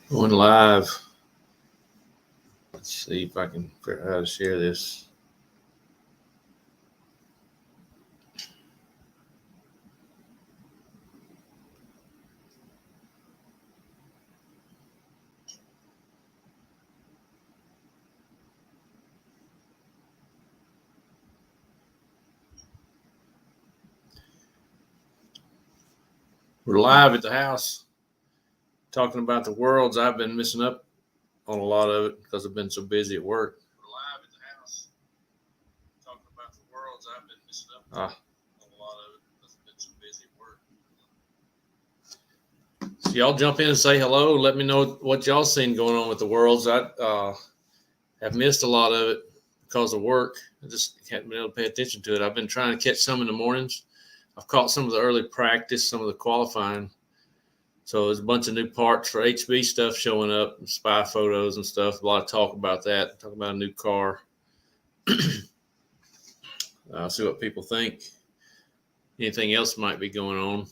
Going live. Let's see if I can figure out how to share this. We're live at the house talking about the worlds. I've been missing up on a lot of it because I've been so busy at work. We're live at the house talking about the worlds. I've been missing up on a lot of it because I've been so busy at work. So y'all jump in and say hello. Let me know what y'all seen going on with the worlds. I have missed a lot of it because of work. I just haven't been able to pay attention to it. I've been trying to catch some in the mornings. I've caught some of the early practice, some of the qualifying. So there's a bunch of new parts for HB stuff showing up, spy photos and stuff. A lot of talk about that. Talk about a new car. See what people think. Anything else might be going on.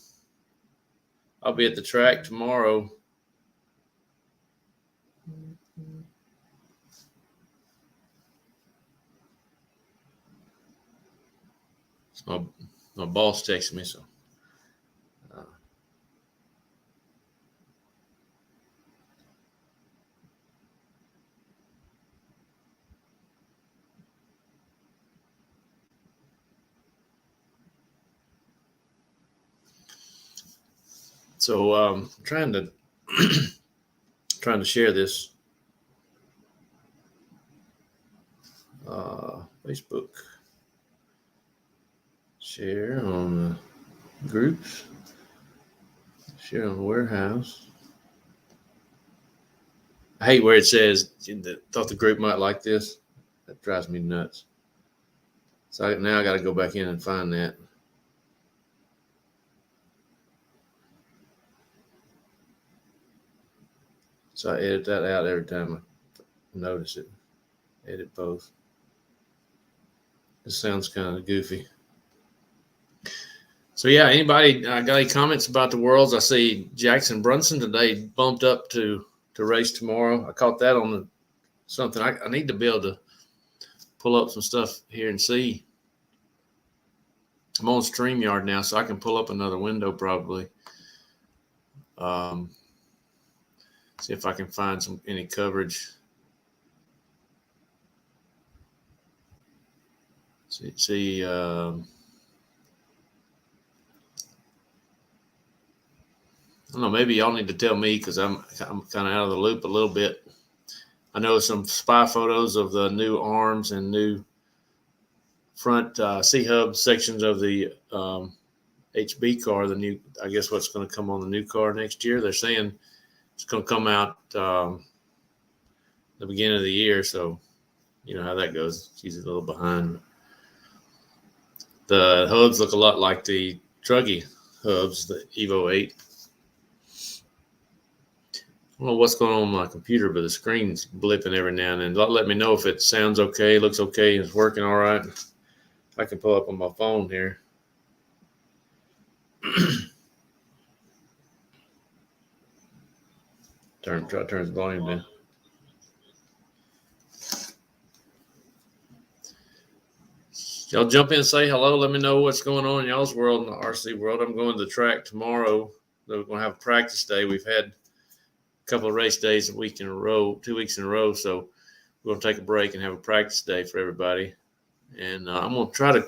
I'll be at the track tomorrow. It's my boss texted me, so. So I'm trying to share this Facebook. Share on groups. Share on Warehouse. I hate where it says thought the group might like this. That drives me nuts. So now I got to go back in and find that. So I edit that out every time I notice it. Edit both. This sounds kind of goofy. So yeah, anybody got any comments about the worlds? I see Jackson Brunson today bumped up to race tomorrow. I caught that on something. I need to be able to pull up some stuff here and see. I'm on StreamYard now, so I can pull up another window probably. See if I can find any coverage. See I don't know, maybe y'all need to tell me because I'm kind of out of the loop a little bit. I know some spy photos of the new arms and new front C-hub sections of the HB car, the new, I guess what's going to come on the new car next year. They're saying it's going to come out the beginning of the year, so you know how that goes. It's usually a little behind. The hubs look a lot like the Truggy hubs, the Evo 8. I don't know what's going on with my computer, but the screen's blipping every now and then. Let me know if it sounds okay, looks okay, it's working all right. I can pull up on my phone here. Try to turn the volume down. Y'all jump in and say hello. Let me know what's going on in y'all's world, in the RC world. I'm going to the track tomorrow. We're going to have a practice day. We've had a couple of race days 2 weeks in a row. So we're going to take a break and have a practice day for everybody. And I'm going to try to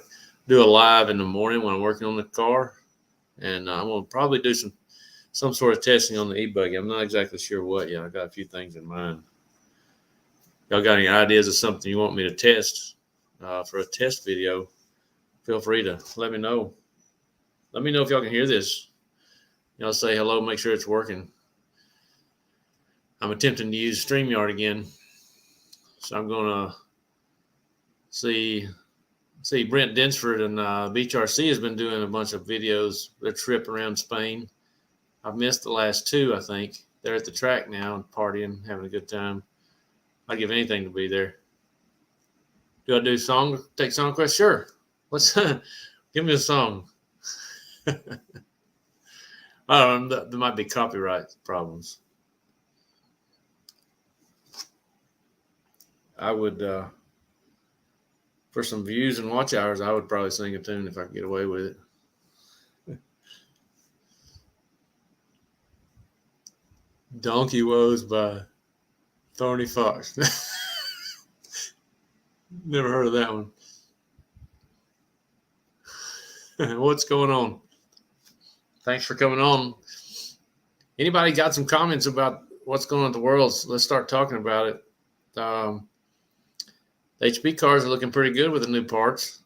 do a live in the morning when I'm working on the car. And I'm going to probably do some sort of testing on the e-buggy. I'm not exactly sure what yet. I got a few things in mind. Y'all got any ideas of something you want me to test for a test video? Feel free to let me know. Let me know if y'all can hear this. Y'all say hello, make sure it's working. I'm attempting to use StreamYard again. So I'm going to see Brent Dinsford and Beach RC has been doing a bunch of videos, their trip around Spain. I've missed the last two, I think. They're at the track now and partying, having a good time. I'd give anything to be there. Do I do take song requests? Sure. Give me a song. There might be copyright problems. I would, for some views and watch hours, I would probably sing a tune if I could get away with it. Donkey Woes by Thorny Fox. Never heard of that one. What's going on? Thanks for coming on. Anybody got some comments about what's going on at the Worlds? Let's start talking about it. The HP cars are looking pretty good with the new parts.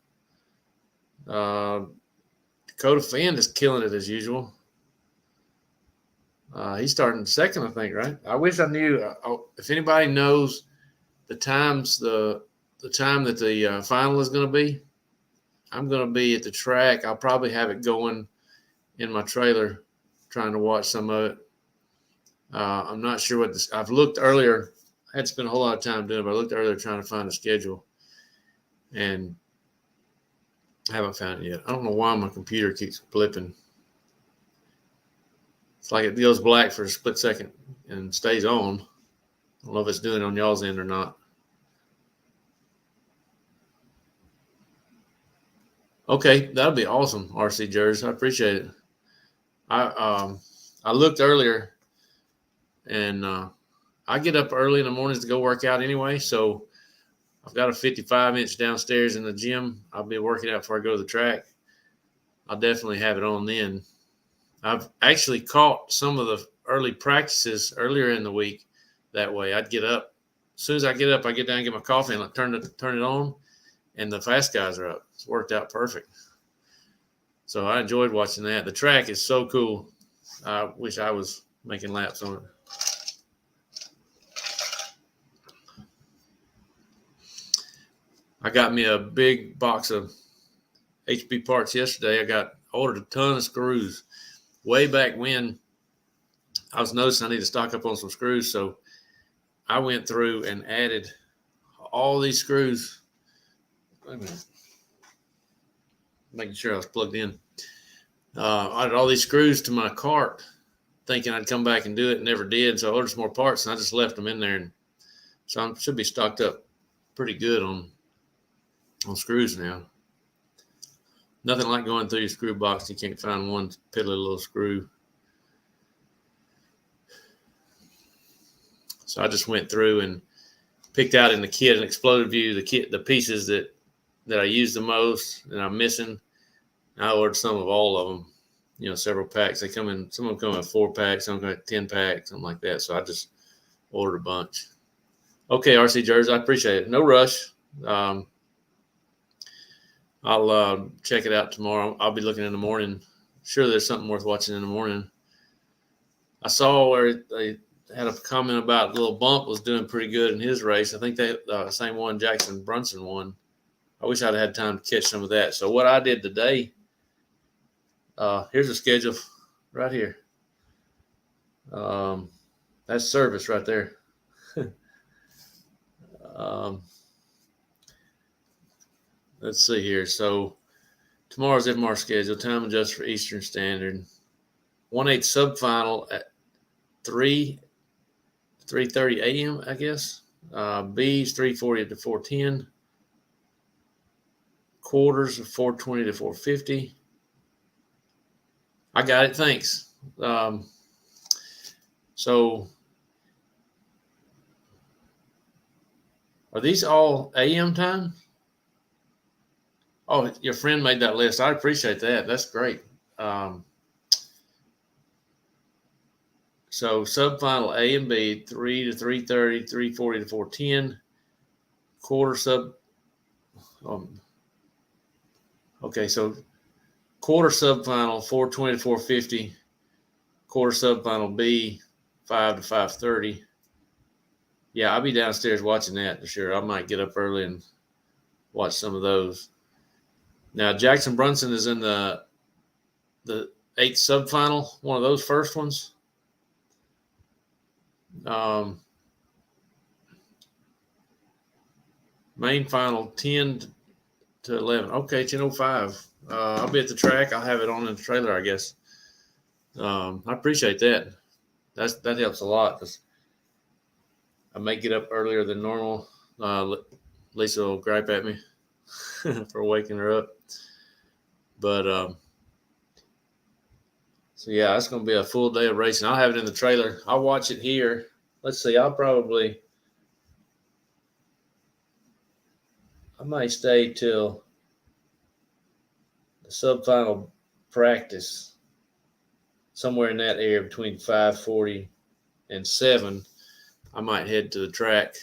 Dakota Finn is killing it as usual. He's starting second, I think, right? I wish I knew. If anybody knows the times, the time that the final is going to be, I'm going to be at the track. I'll probably have it going in my trailer, trying to watch some of it. I'm not sure what this. I've looked earlier. I had to spend a whole lot of time doing it, but I looked earlier trying to find a schedule, and I haven't found it yet. I don't know why my computer keeps blipping. It's like it goes black for a split second and stays on. I don't know if it's doing it on y'all's end or not. Okay, that'll be awesome, RC Jers. I appreciate it. I looked earlier, and I get up early in the mornings to go work out anyway. So I've got a 55-inch downstairs in the gym. I'll be working out before I go to the track. I'll definitely have it on then. I've actually caught some of the early practices earlier in the week that way. I'd get up. As soon as I get up, I get down and get my coffee and I turn it on, and the fast guys are up. It's worked out perfect. So I enjoyed watching that. The track is so cool. I wish I was making laps on it. I got me a big box of HP parts yesterday. I ordered a ton of screws. Way back when, I was noticing I need to stock up on some screws, so I went through and added all these screws. Wait a minute. Making sure I was plugged in. I added all these screws to my cart, thinking I'd come back and do it, and never did. So I ordered some more parts, and I just left them in there. And so I should be stocked up pretty good on screws now. Nothing like going through your screw box. You can't find one piddly little screw. So I just went through and picked out in the kit, an exploded view, the pieces that I use the most and I'm missing. I ordered some of all of them, several packs. Some of them come in 4-pack, some come in 10-pack, something like that. So I just ordered a bunch. Okay, RC Jers, I appreciate it. No rush. I'll check it out tomorrow. I'll be looking in the morning. Sure, there's something worth watching in the morning. I saw where they had a comment about Little Bump was doing pretty good in his race. I think they same one Jackson Brunson won. I wish I'd had time to catch some of that. So what I did today, here's a schedule right here. That's service right there. Let's see here. So tomorrow's FMR schedule, time adjusted for Eastern Standard. 1/8 subfinal at 3:30 a.m., I guess. B's 3:40 to 4:10. Quarters of 4:20 to 4:50. I got it. Thanks. So are these all AM time? Oh, your friend made that list. I appreciate that. That's great. So subfinal A and B, 3 to 3:30, 3:40 to 4:10. Quarter sub. Okay, so quarter subfinal 4:20 to 4:50. Quarter subfinal B, 5 to 5:30. Yeah, I'll be downstairs watching that for sure. I might get up early and watch some of those. Now, Jackson Brunson is in the 8th subfinal, one of those first ones. Main final 10 to 11. Okay, 10:05. I'll be at the track. I'll have it on in the trailer, I guess. I appreciate that. That helps a lot because I may get up earlier than normal. Lisa will gripe at me for waking her up. But so yeah, it's going to be a full day of racing. I'll have it in the trailer. I'll watch it here. Let's see. I might stay till the sub-final practice, somewhere in that area between 5:40 and 7. I might head to the track,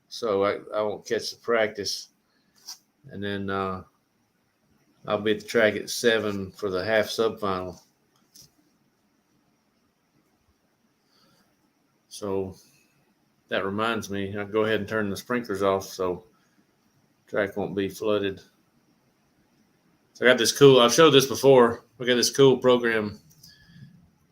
so I won't catch the practice, and then I'll be at the track at 7 for the half sub-final. So that reminds me, I'll go ahead and turn the sprinklers off so track won't be flooded. So I got this cool, I've showed this before. We got this cool program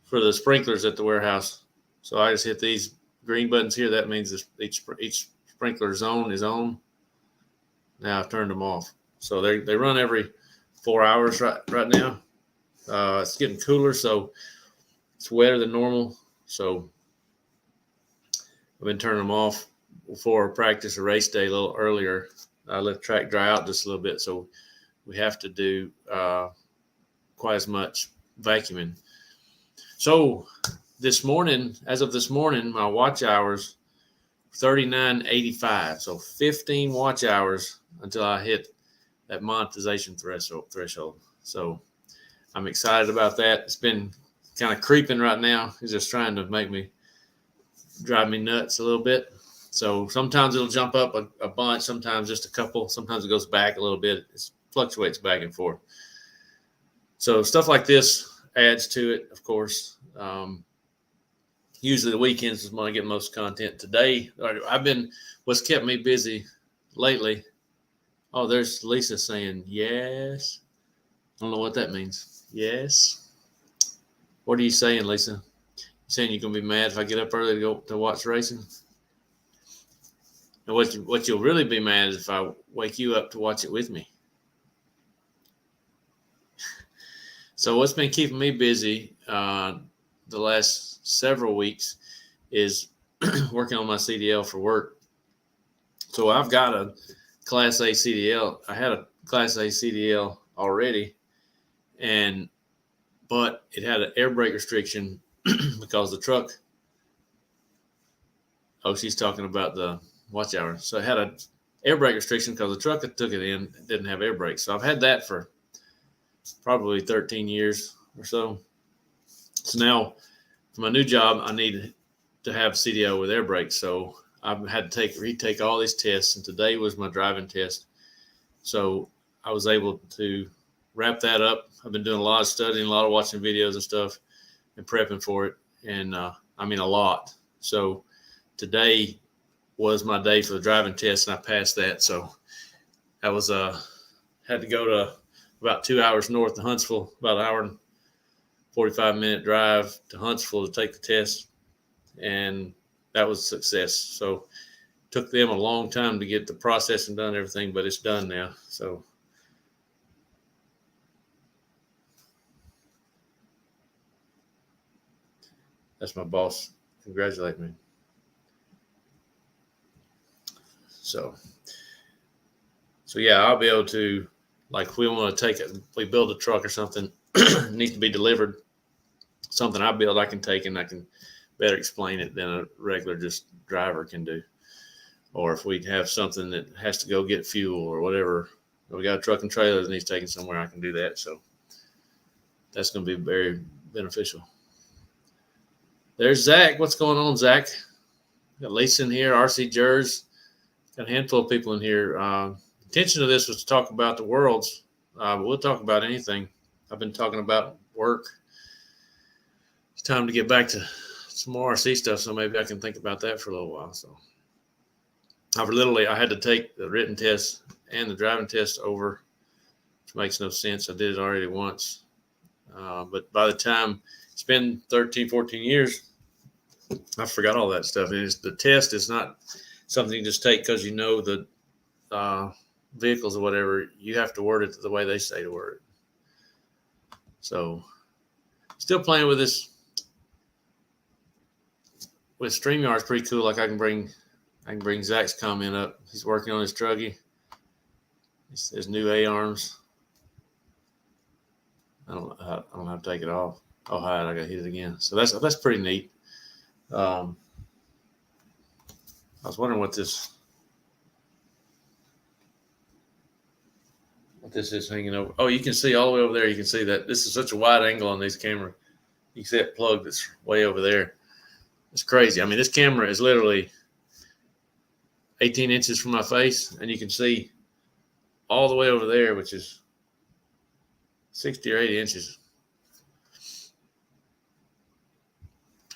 for the sprinklers at the warehouse. So I just hit these green buttons here. That means each sprinkler zone is on. Now I've turned them off. So they run every 4 hours right now. It's getting cooler, so it's wetter than normal. So I've been turning them off before practice or race day a little earlier. I let the track dry out just a little bit, so we have to do quite as much vacuuming. So this morning, as of this morning, my watch hours 39.85. So 15 watch hours until I hit that monetization threshold. So I'm excited about that. It's been kind of creeping right now. It's just trying to drive me nuts a little bit. So sometimes it'll jump up a bunch, sometimes just a couple, sometimes it goes back a little bit. It fluctuates back and forth. So stuff like this adds to it, of course. Usually the weekends is when I get most content. Today, what's kept me busy lately. Oh, there's Lisa saying yes. I don't know what that means. Yes. What are you saying, Lisa? You saying you're gonna be mad if I get up early to go to watch racing? And what you'll really be mad is if I wake you up to watch it with me. So what's been keeping me busy the last several weeks is working on my CDL for work. So I've got a Class A CDL. I had a Class A CDL already, but it had an air brake restriction because the truck. Oh, she's talking about the watch hour. So it had an air brake restriction because the truck that took it in didn't have air brakes. So I've had that for probably 13 years or so. So now for my new job, I need to have CDL with air brakes. So I've had to retake all these tests, and today was my driving test. So I was able to wrap that up. I've been doing a lot of studying, a lot of watching videos and stuff and prepping for it. And a lot. So today was my day for the driving test, and I passed that. So I was had to go to about 2 hours north of Huntsville, about an hour and 45-minute drive to Huntsville to take the test, and that was a success. So it took them a long time to get the processing done and everything, but it's done now. So that's my boss. Congratulate me. So yeah, I'll be able to, like, if we want to take it, if we build a truck or something, it needs to be delivered. Something I build, I can take, and I can better explain it than a regular just driver can do. Or if we have something that has to go get fuel or whatever, we got a truck and trailer that needs taken somewhere, I can do that. So that's going to be very beneficial. There's Zach. What's going on, Zach? Got Lisa in here, RC Jers. Got a handful of people in here. The intention of this was to talk about the worlds, but we'll talk about anything. I've been talking about work. It's time to get back to some more RC stuff, so maybe I can think about that for a little while. So I had to take the written test and the driving test over, which makes no sense. I did it already once. But by the time it's been 13, 14 years, I forgot all that stuff. The test is not something you just take because you know the vehicles or whatever. You have to word it the way they say to word it. So still playing with StreamYard is pretty cool. Like I can bring I can bring Zach's comment up. He's working on his truggy. His new A-arms. I don't have to take it off. Oh, hi, I got to hit it again. So that's pretty neat. I was wondering what this is hanging over. Oh, you can see all the way over there. You can see that this is such a wide angle on these cameras. You can see that plug that's way over there. It's crazy. I mean, this camera is literally 18 inches from my face, and you can see all the way over there, which is 60 or 80 inches.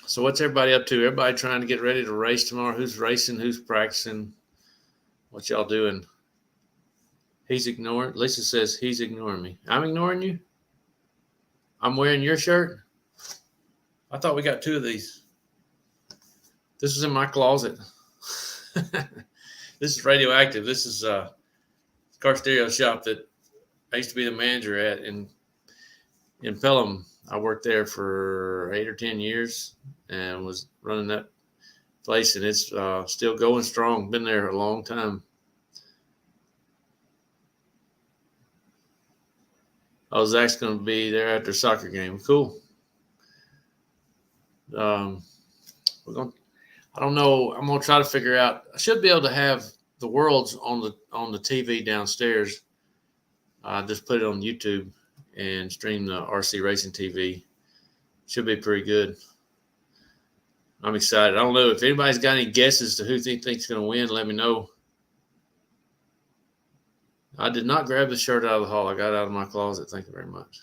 So what's everybody up to? Everybody trying to get ready to race tomorrow? Who's racing? Who's practicing? What y'all doing? He's ignoring. Lisa says he's ignoring me. I'm ignoring you? I'm wearing your shirt? I thought we got two of these. This was in my closet. This is Radioactive. This is a car stereo shop that I used to be the manager at in Pelham. I worked there for 8 or 10 years and was running that place, and it's still going strong. Been there a long time. Oh, Zach's going to be there after soccer game. Cool. I don't know. I'm going to try to figure out. I should be able to have the Worlds on the TV downstairs. Just put it on YouTube and stream the RC Racing TV. Should be pretty good. I'm excited. I don't know if anybody's got any guesses to who they think's going to win. Let me know. I did not grab the shirt out of the hall. I got it out of my closet. Thank you very much.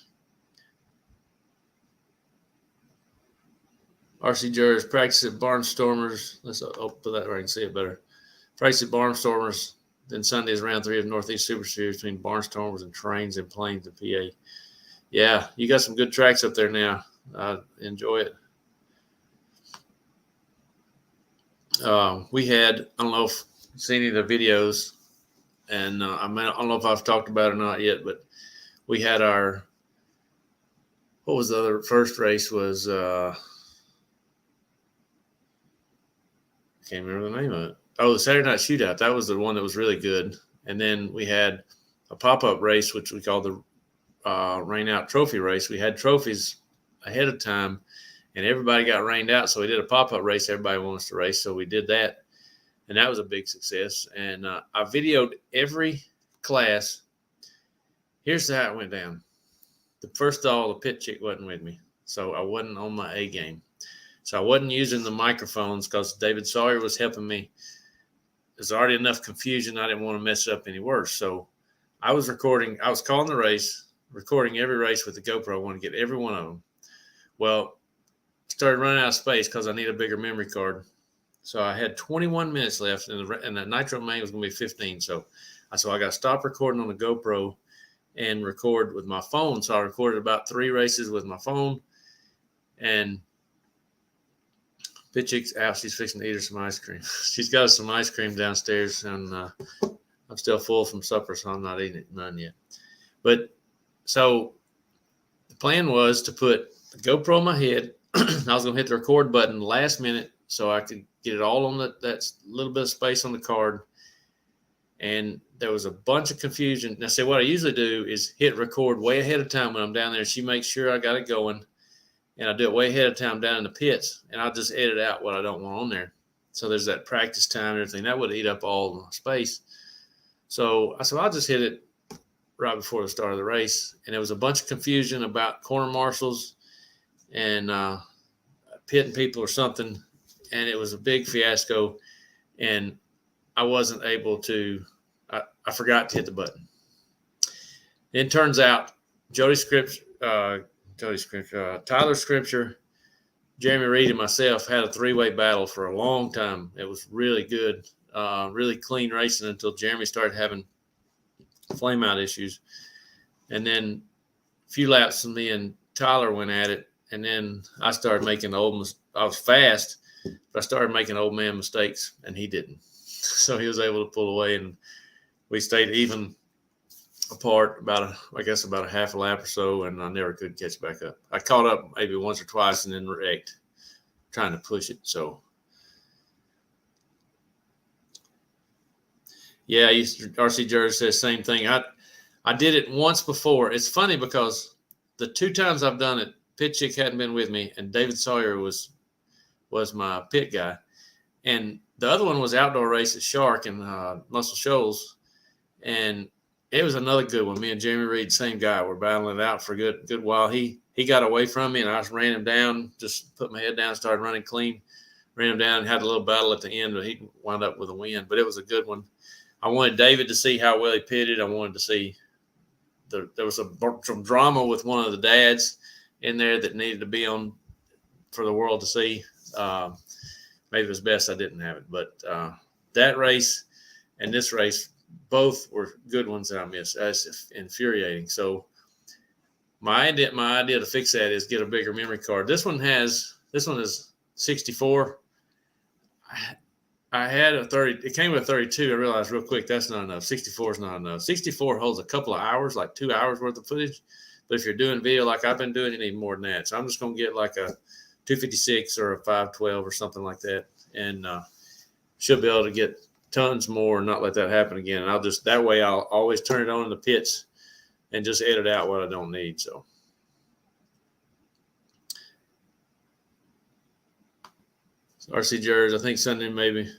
RC Jurors practice at Barnstormers. Let's put that where I can see it better. Practice at Barnstormers. Then Sunday is round 3 of Northeast Super Series between Barnstormers and Trains and Plains and PA. Yeah, you got some good tracks up there now. Enjoy it. We had, I don't know if you've seen any of the videos, and I don't know if I've talked about it or not yet, but we had our, what was the other first race was, I can't remember the name of it. Oh, the Saturday Night Shootout. That was the one that was really good. And then we had a pop-up race, which we call the Rain Out Trophy Race. We had trophies ahead of time, and everybody got rained out. So we did a pop-up race. Everybody wants to race. So we did that, and that was a big success. And I videoed every class. Here's how it went down. First of all, the pit chick wasn't with me, so I wasn't on my A game. So I wasn't using the microphones because David Sawyer was helping me. There's already enough confusion. I didn't want to mess it up any worse. So I was recording. I was calling the race, recording every race with the GoPro. I want to get every one of them. Well, I started running out of space because I need a bigger memory card. So I had 21 minutes left, and the Nitro main was going to be 15. So I got to stop recording on the GoPro and record with my phone. So I recorded about 3 races with my phone, and Pit Chick's out. She's fixing to eat her some ice cream. She's got some ice cream downstairs, and I'm still full from supper, so I'm not eating none yet. But so the plan was to put the GoPro on my head. I was going to hit the record button last minute so I could get it all on that little bit of space on the card. And there was a bunch of confusion. Now, see, what I usually do is hit record way ahead of time when I'm down there. She makes sure I got it going. And I do it way ahead of time down in the pits, and I'll just edit out what I don't want on there. So there's that practice time and everything. That would eat up all the space. So I said, I'll just hit it right before the start of the race. And there was a bunch of confusion about corner marshals and pitting people or something. And it was a big fiasco. And I wasn't able to, I forgot to hit the button. It turns out Tyler Scripture, Jeremy Reed, and myself had a 3-way battle for a long time. It was really good, really clean racing until Jeremy started having flame out issues. And then a few laps of me and Tyler went at it. And then I started making I was fast, but I started making old man mistakes, and he didn't. So he was able to pull away, and we stayed even apart about a half a lap or so, and I never could catch back up. I caught up maybe once or twice and then wrecked trying to push it. So Yeah, RC Jersey says same thing. I did it once before. It's funny because the two times I've done it, Pit Chick hadn't been with me, and David Sawyer was my pit guy, and the other one was outdoor race at Shark and Muscle Shoals, and it was another good one. Me and Jeremy Reed, same guy, were battling it out for a good while. He got away from me, and I just ran him down. Just put my head down, started running clean, ran him down, and had a little battle at the end, but he wound up with a win. But it was a good one. I wanted David to see how well he pitted. I wanted to see there was some drama with one of the dads in there that needed to be on for the world to see. Maybe it was best I didn't have it, but that race and this race both were good ones that I missed. That's infuriating. So my idea to fix that is get a bigger memory card. This one is 64. I had a 30. It came with a 32. I realized real quick that's not enough. 64 is not enough. 64 holds a couple of hours, like 2 hours worth of footage. But if you're doing video like I've been doing, you need more than that. So I'm just going to get like a 256 or a 512 or something like that, and should be able to get tons more and not let that happen again. And I'll always turn it on in the pits and just edit out what I don't need. So. RC Jers, I think Sunday maybe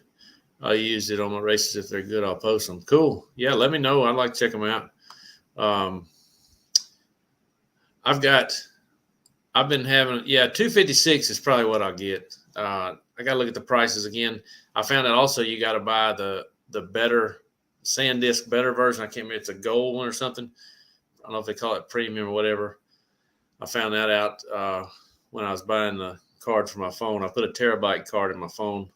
I'll use it on my races. If they're good, I'll post them. Cool. Yeah, let me know. I'd like to check them out. I've been having, 256 is probably what I'll get. I got to look at the prices again. I found out also you got to buy the better SanDisk better version. I can't remember. It's a gold one or something. I don't know if they call it premium or whatever. I found that out when I was buying the card for my phone. I put a terabyte card in my phone,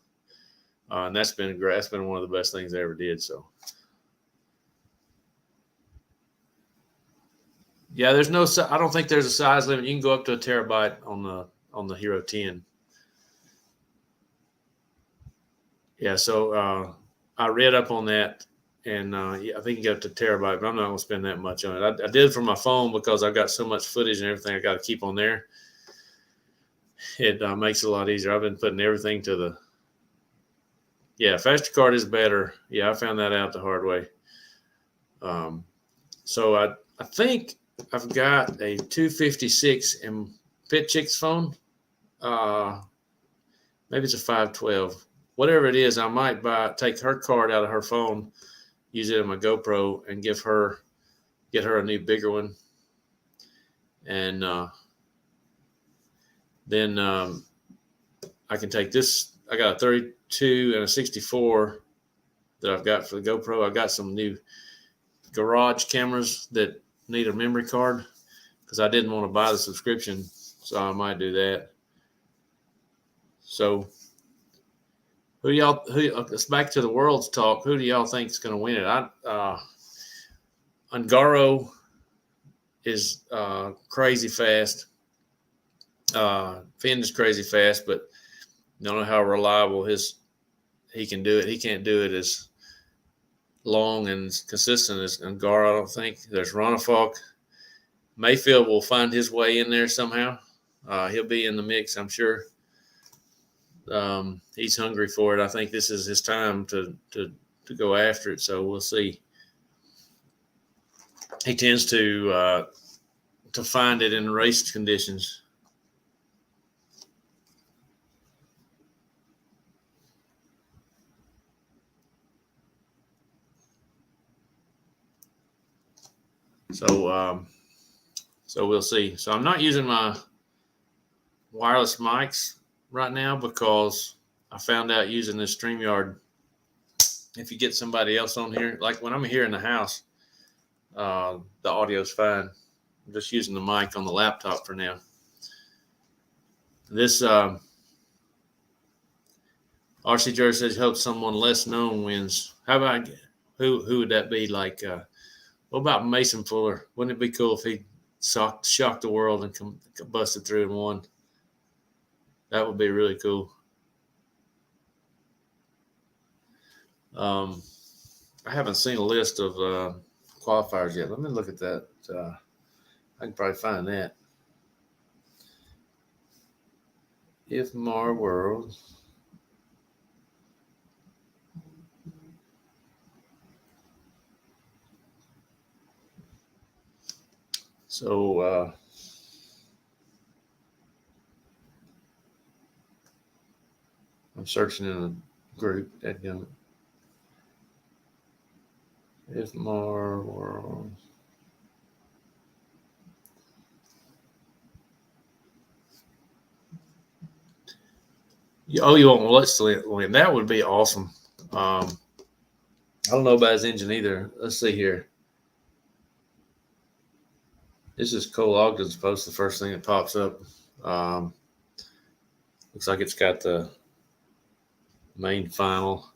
and that's been great. That's been one of the best things I ever did. So, yeah, I don't think there's a size limit. You can go up to a terabyte on the Hero 10. Yeah, so I read up on that, and I think you get up to terabyte, but I'm not going to spend that much on it. I did it for my phone because I've got so much footage and everything I got to keep on there. It makes it a lot easier. I've been putting everything to faster card is better. Yeah, I found that out the hard way. So I think I've got a 256 in Pit Chick's phone. Maybe it's a 512. Whatever it is, I might take her card out of her phone, use it on my GoPro, and get her a new bigger one. And then I can take this. I got a 32 and a 64 that I've got for the GoPro. I've got some new garage cameras that need a memory card because I didn't want to buy the subscription, so I might do that. So it's back to the World's Talk. Who do y'all think is going to win it? Ungaro is crazy fast. Finn is crazy fast, but I don't know how reliable he can do it. He can't do it as long and consistent as Ungaro, I don't think. There's Ronafalk. Mayfield will find his way in there somehow. He'll be in the mix, I'm sure. He's hungry for it. I think this is his time to go after it, so we'll see. He tends to find it in race conditions. So we'll see. So I'm not using my wireless mics right now because I found out using this StreamYard, if you get somebody else on here, like when I'm here in the house, the audio's fine. I'm just using the mic on the laptop for now. This RC Jersey says, hope someone less known wins. How about who would that be? Like, what about Mason Fuller? Wouldn't it be cool if he shocked the world and busted through and won? That would be really cool. I haven't seen a list of qualifiers yet. Let me look at that. I can probably find that. IFMAR World. So I'm searching in a group that gun. If more world. Oh, you want let's win? That would be awesome. I don't know about his engine either. Let's see here. This is Cole Ogden's post. The first thing that pops up. Looks like it's got the main final.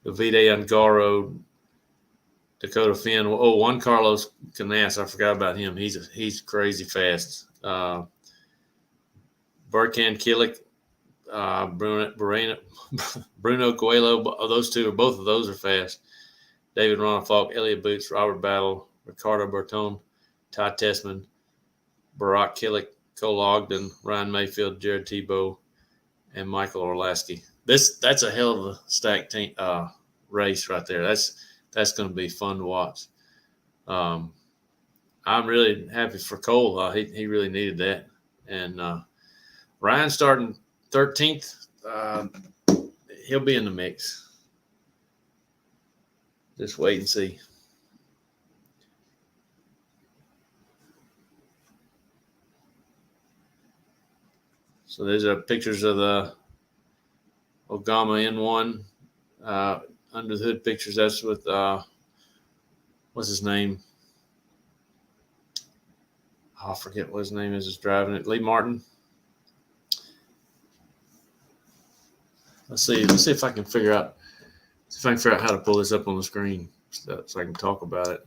Davide Ungaro, Dakota Finn. Oh, Juan Carlos Canas. I forgot about him. He's crazy fast. Burkan Killick, Bruno Coelho. Both of those are fast. David Ronafalk, Elliott Boots, Robert Battle, Ricardo Bertone, Ty Tessman, Barack Killick, Cole Ogden, Ryan Mayfield, Jared Tebow, and Michael Orlasky. That's a hell of a stacked team race right there. That's going to be fun to watch. I'm really happy for Cole. He really needed that. And Ryan starting 13th. He'll be in the mix. Just wait and see. So these are pictures of the Ogama N1 under the hood pictures. That's with what's his name? I forget what his name is. Just driving it. Lee Martin. Let's see if I can figure out how to pull this up on the screen so I can talk about it.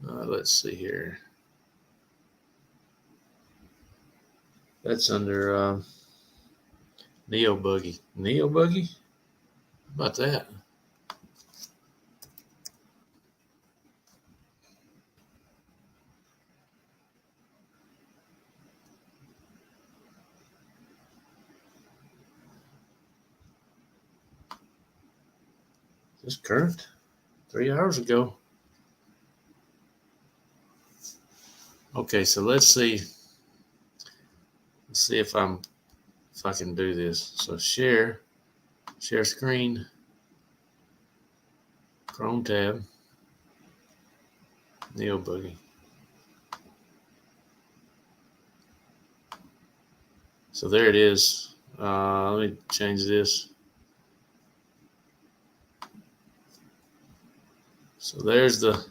Let's see here. That's under Neo Buggy. Neo Buggy? How about that? Just current? 3 hours ago. Okay, so let's see. Let's see if I can do this. So share screen, Chrome tab, Neo Buggy. So there it is. Let me change this. So there's the.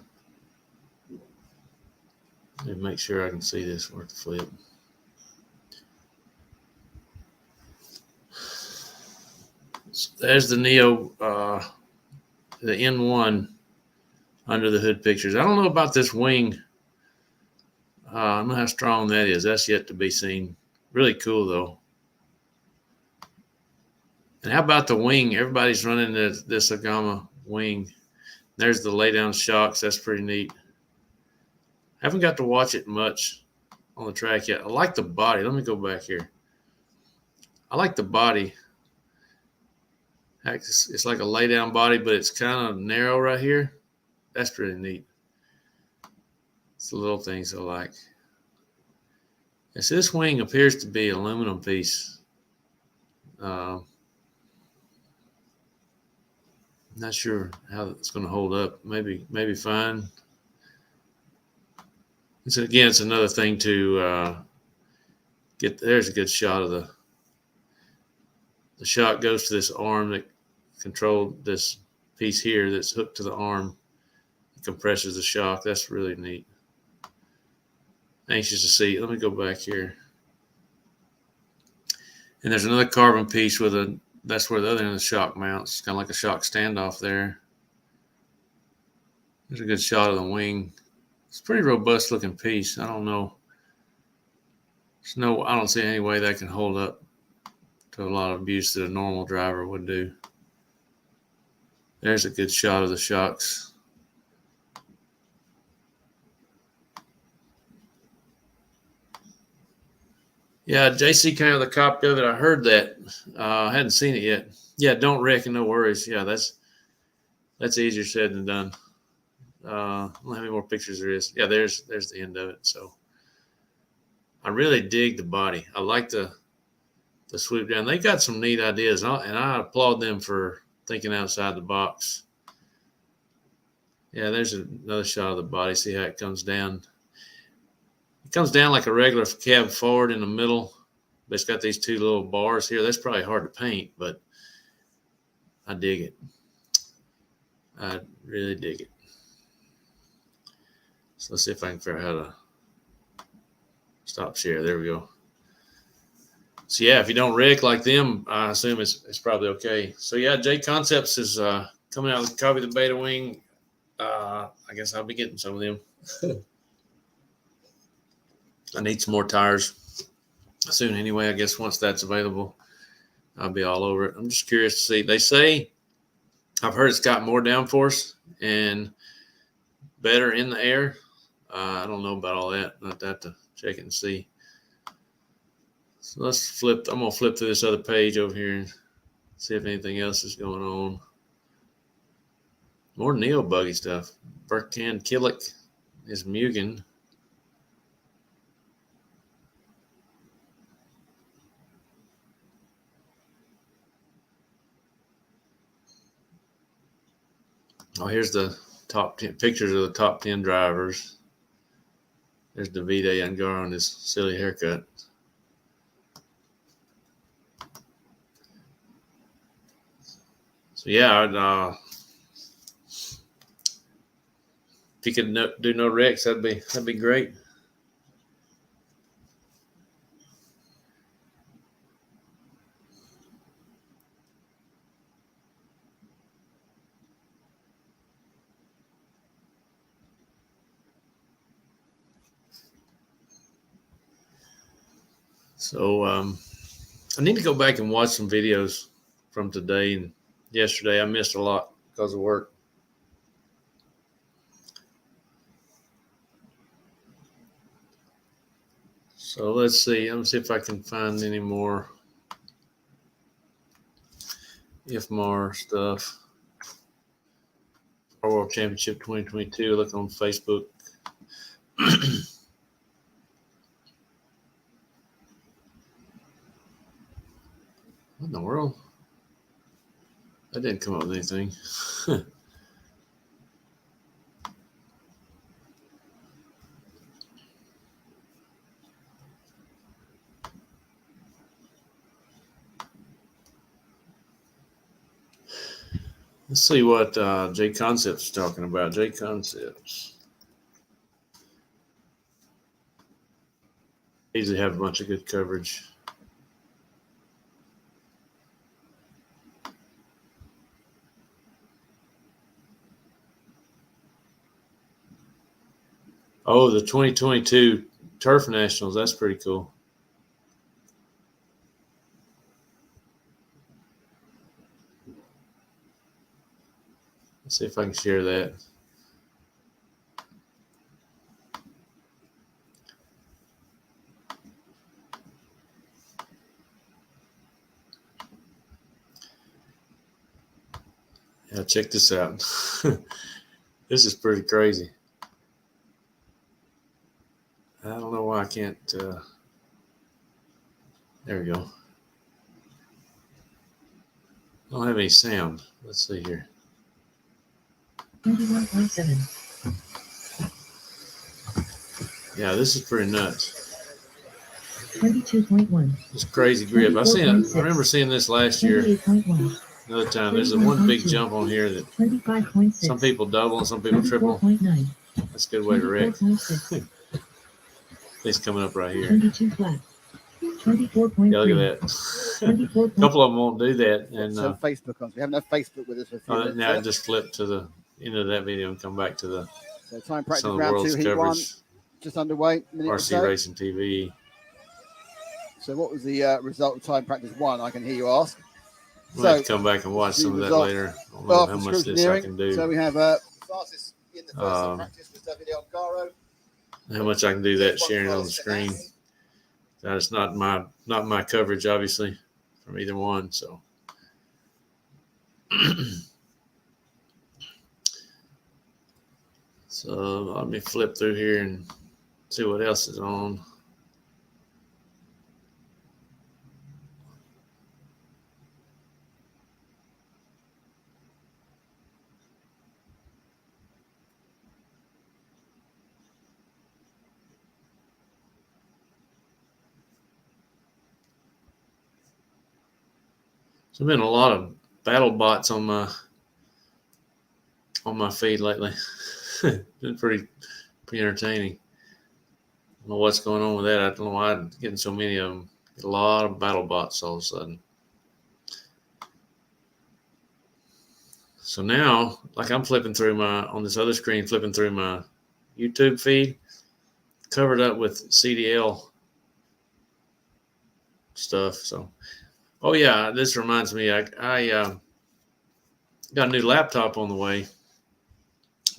Let me make sure I can see this worth the flip. So there's the Neo, the N1 under the hood pictures. I don't know about this wing. I don't know how strong that is. That's yet to be seen. Really cool though. And how about the wing? Everybody's running this Ogama wing. There's the lay down shocks. That's pretty neat. Haven't got to watch it much on the track yet. I like the body. Let me go back here. I like the body. It's like a lay down body, but it's kind of narrow right here. That's really neat. It's the little things I like. And so this wing appears to be an aluminum piece. Not sure how it's going to hold up. Maybe fine. And so again, it's another thing to get. There's a good shot of the shock goes to this arm that controlled this piece here that's hooked to the arm. It compresses the shock. That's really neat. Anxious to see. Let me go back here. And there's another carbon piece with that's where the other end of the shock mounts. It's kind of like a shock standoff there. There's a good shot of the wing. It's a pretty robust looking piece. I don't know. I don't see any way that can hold up to a lot of abuse that a normal driver would do. There's a good shot of the shocks. Yeah, JC came with a copy of it. I heard that. I hadn't seen it yet. Yeah, don't wreck and no worries. Yeah, that's easier said than done. I don't know how many more pictures there is. Yeah, there's the end of it. So I really dig the body. I like the swoop down. They got some neat ideas, and I applaud them for thinking outside the box. Yeah, there's another shot of the body. See how it comes down. It comes down like a regular cab forward in the middle, but it's got these two little bars here. That's probably hard to paint, but I dig it. I really dig it. So let's see if I can figure out how to stop share. There we go. So yeah, if you don't wreck like them, I assume it's probably okay. So yeah, J Concepts is coming out with Copy the Beta Wing. I guess I'll be getting some of them. I need some more tires soon anyway. I guess once that's available, I'll be all over it. I'm just curious to see. They say, I've heard it's got more downforce and better in the air. I don't know about all that. I'll have to check it and see. So let's flip. I'm going to flip to this other page over here and see if anything else is going on. More Neo Buggy stuff. Burkan Killick is Mugen. Oh, here's the top 10 pictures of the top 10 drivers. There's Davide Angar on his silly haircut. So yeah, if you could do no wrecks, that'd be great. So I need to go back and watch some videos from today and yesterday. I missed a lot because of work. So let's see. Let me see if I can find any more IFMAR stuff. Our World Championship 2022. Look on Facebook. What in the world? That didn't come up with anything. Let's see what J Concepts is talking about. J Concepts. Usually have a bunch of good coverage. Oh, the 2022 Turf Nationals. That's pretty cool. Let's see if I can share that. Yeah, check this out. This is pretty crazy. I don't know why I can't. There we go. I don't have any sound. Let's see here. 21.7. Yeah, this is pretty nuts. 22.1. It's crazy grip. I remember seeing this last year. 28.1. Another time. There's a one big jump on here that 25.6. some people double and some people triple. 24.9. That's a good way to wreck. 24.6. Things coming up right here. 22 flat. 24.3. Yeah, look at that. A couple of them won't do that. And Facebook on. We haven't had Facebook with us for a few minutes. now I just flip to the end of that video and come back to the So time practice some of the round world's 2, heat 1, coverage. just underway. Minute or RC so. Racing TV. So what was the result of time practice 1? I can hear you ask. We'll have to come back and watch some of that later. I don't know how much this I can do. So we have fastest in the first practice was Davide Ongaro. How much I can do that sharing on the screen. That's not my coverage, obviously, from either one. So So let me flip through here and see what else is on. So there's been a lot of battle bots on my feed lately. Been pretty entertaining. I don't know what's going on with that. I don't know why I'm getting so many of them. Get a lot of battle bots all of a sudden. So now, like I'm flipping through on this other screen, flipping through my YouTube feed, covered up with CDL stuff. So, oh yeah, this reminds me, I got a new laptop on the way.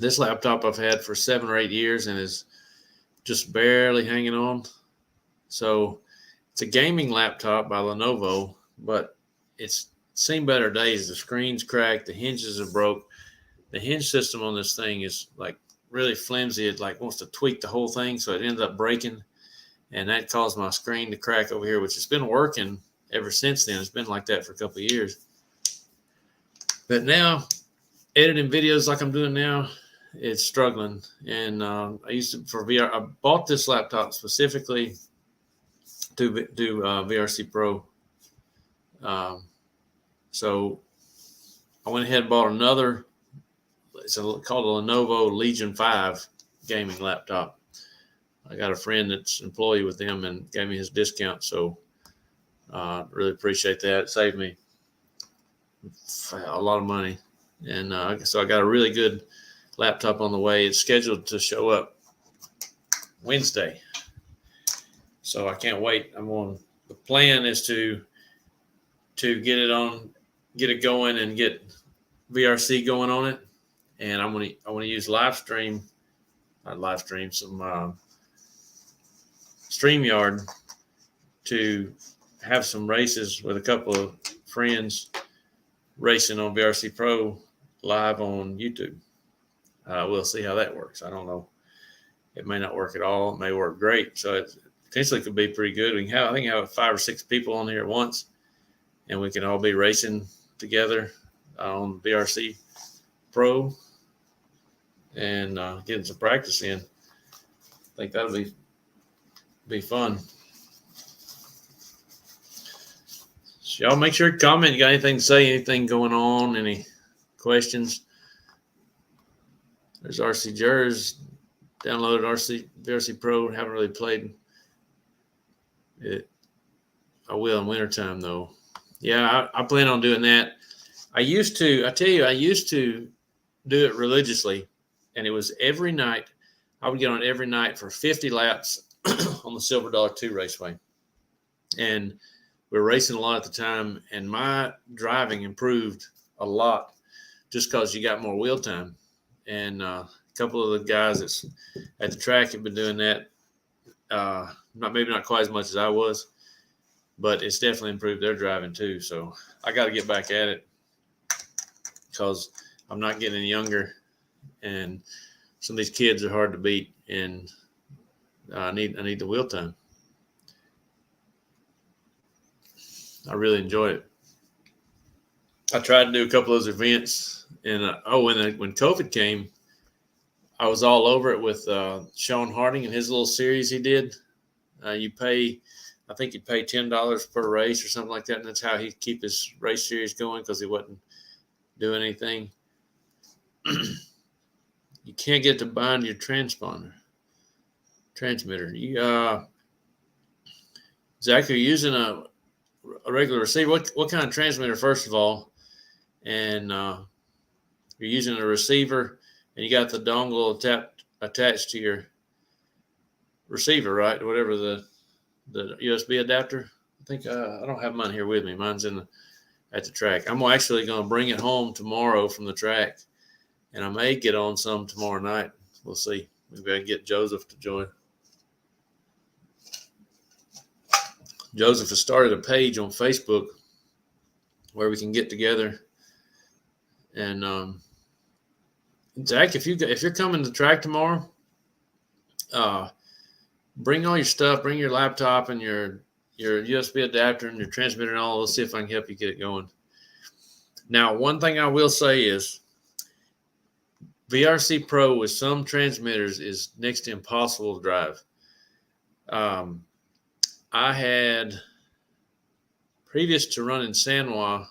This laptop I've had for 7 or 8 years and is just barely hanging on. So it's a gaming laptop by Lenovo, but it's seen better days. The screen's cracked, the hinges are broke. The hinge system on this thing is like really flimsy. It like wants to tweak the whole thing, so it ends up breaking, and that caused my screen to crack over here, which has been working ever since then. It's been like that for a couple of years. But now, editing videos like I'm doing now, it's struggling. And I used to, for VR, I bought this laptop specifically to do VRC Pro. So I went ahead and bought another. It's called a Lenovo Legion 5 gaming laptop. I got a friend that's an employee with them and gave me his discount. So really appreciate that. It saved me a lot of money. And so I got a really good laptop on the way. It's scheduled to show up Wednesday. So I can't wait. The plan is to get it going and get VRC going on it. And I want to use some StreamYard to have some races with a couple of friends racing on VRC Pro live on YouTube. We'll see how that works. I don't know. It may not work at all. It may work great. So it potentially could be pretty good. I think have 5 or 6 people on here at once, and we can all be racing together on VRC Pro and getting some practice in. I think that'll be fun. So y'all make sure to comment. You got anything to say? Anything going on? Any questions? There's RC Jers. Downloaded VRC Pro. Haven't really played it. I will in wintertime though. Yeah, I plan on doing that. I used to do it religiously, and it was every night. I would get on every night for 50 laps on the Silver Dollar 2 Raceway. And we were racing a lot at the time, and my driving improved a lot just because you got more wheel time. And a couple of the guys that's at the track have been doing that. Maybe not quite as much as I was, but it's definitely improved their driving too. So I got to get back at it because I'm not getting any younger, and some of these kids are hard to beat, and I need the wheel time. I really enjoy it. I tried to do a couple of those events, and when COVID came, I was all over it with Sean Harding and his little series he did. I think you pay $10 per race or something like that, and that's how he'd keep his race series going because he wasn't doing anything. You can't get to bind your transmitter. Zach, are you using a regular receiver? What kind of transmitter, first of all? And you're using a receiver, and you got the dongle attached to your receiver, right? Whatever the USB adapter. I think I don't have mine here with me. Mine's at the track. I'm actually going to bring it home tomorrow from the track, and I may get on some tomorrow night. We'll see. Maybe I can get Joseph to join. Joseph has started a page on Facebook where we can get together and Zach, if you're coming to the track tomorrow, bring all your stuff. Bring your laptop and your USB adapter and your transmitter and all. Let's see if I can help you get it going. Now, one thing I will say is VRC Pro with some transmitters is next to impossible to drive. I had, previous to running Sanwa,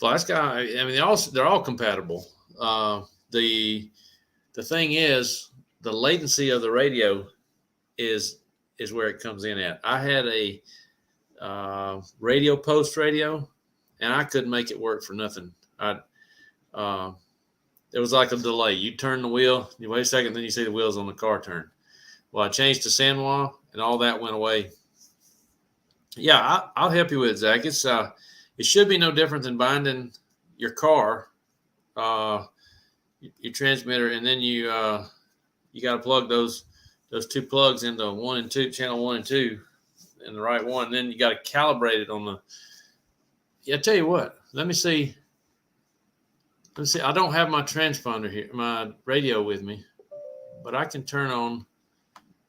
FlySky, I mean, they're all compatible. The thing is, the latency of the radio is where it comes in at. I had a radio post radio, and I couldn't make it work for nothing. It was like a delay. You turn the wheel, you wait a second, then you see the wheels on the car turn. Well, I changed to Sanwa, and all that went away. Yeah, I'll help you with it, Zach. It should be no different than binding your car, your transmitter, and then you got to plug those two plugs into channel 1 and 2, and the right one. And then you got to calibrate it on the. Yeah, I tell you what. Let me see. I don't have my transponder here, my radio with me, but I can turn on.